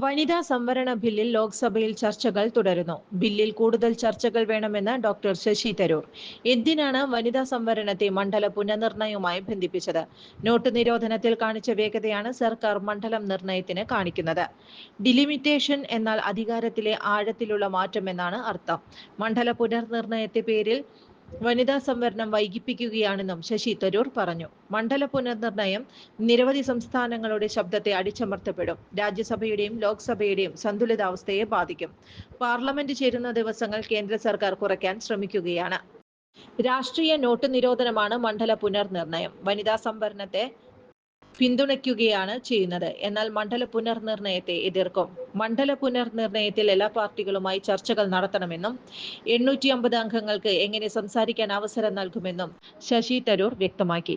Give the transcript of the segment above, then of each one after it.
വനിതാ സംവരണ ബില്ലിൽ ലോക്സഭയിൽ ചർച്ചകൾ തുടരുന്നു. ബില്ലിൽ കൂടുതൽ ചർച്ചകൾ വേണമെന്ന് ഡോക്ടർ ശശി തരൂർ. എന്തിനാണ് വനിതാ സംവരണത്തെ മണ്ഡല പുനർനിർണയവുമായി ബന്ധിപ്പിച്ചത്? നോട്ട് നിരോധനത്തിൽ കാണിച്ച വേഗതയാണ് സർക്കാർ മണ്ഡലം നിർണയത്തിന് കാണിക്കുന്നത്. ഡിലിമിറ്റേഷൻ എന്നാൽ അധികാരത്തിലെ ആഴത്തിലുള്ള മാറ്റമെന്നാണ് അർത്ഥം. മണ്ഡല പുനർനിർണയത്തെ പേരിൽ വനിതാ സംവരണം വൈകിപ്പിക്കുകയാണെന്നും ശശി തരൂർ പറഞ്ഞു. മണ്ഡല പുനർനിർണയം നിരവധി സംസ്ഥാനങ്ങളുടെ ശബ്ദത്തെ അടിച്ചമർത്തപ്പെടും. രാജ്യസഭയുടെയും ലോക്സഭയുടെയും സന്തുലിതാവസ്ഥയെ ബാധിക്കും. പാർലമെന്റ് ചേരുന്ന ദിവസങ്ങൾ കേന്ദ്ര സർക്കാർ കുറയ്ക്കാൻ ശ്രമിക്കുകയാണ്. രാഷ്ട്രീയ നോട്ട് നിരോധനമാണ് മണ്ഡല പുനർനിർണയം. വനിതാ സംവരണത്തെ പിന്തുണയ്ക്കുകയാണ് ചെയ്യുന്നത്. എന്നാൽ മണ്ഡല പുനർനിർണയത്തെ എതിർക്കും. മണ്ഡല പുനർനിർണയത്തിൽ എല്ലാ പാർട്ടികളുമായി ചർച്ചകൾ നടത്തണമെന്നും 850 അംഗങ്ങൾക്ക് എങ്ങനെ സംസാരിക്കാൻ അവസരം നൽകുമെന്നും ശശി തരൂർ വ്യക്തമാക്കി.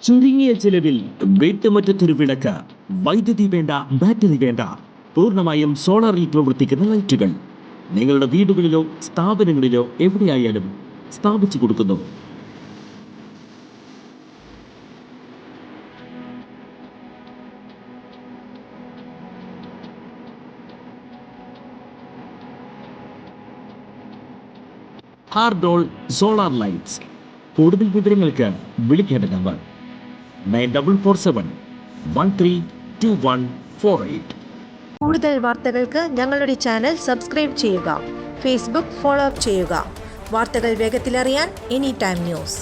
ചുരുങ്ങിയ ചിലവിൽ വീട്ടുമുറ്റത്തൊരു വിളക്ക്, വൈദ്യുതി വേണ്ട, ബാറ്ററി വേണ്ട, പൂർണ്ണമായും സോളാറിൽ പ്രവർത്തിക്കുന്ന ലൈറ്റുകൾ നിങ്ങളുടെ വീടുകളിലോ സ്ഥാപനങ്ങളിലോ എവിടെയായാലും സ്ഥാപിച്ചു കൊടുക്കുന്നു. ഹാർഡോൾ സോളാർ ലൈറ്റ്സ്. കൂടുതൽ വിവരങ്ങൾക്ക് വിളിക്കേണ്ട നമ്പർ 9447132148. കൂടുതൽ വാർത്തകൾക്ക് ഞങ്ങളുടെ ചാനൽ സബ്സ്ക്രൈബ് ചെയ്യുക. ഫേസ്ബുക്ക് ഫോളോ അപ്പ് ചെയ്യുക. വാർത്തകൾ വേഗത്തിലറിയാൻ എനി ടൈം ന്യൂസ്.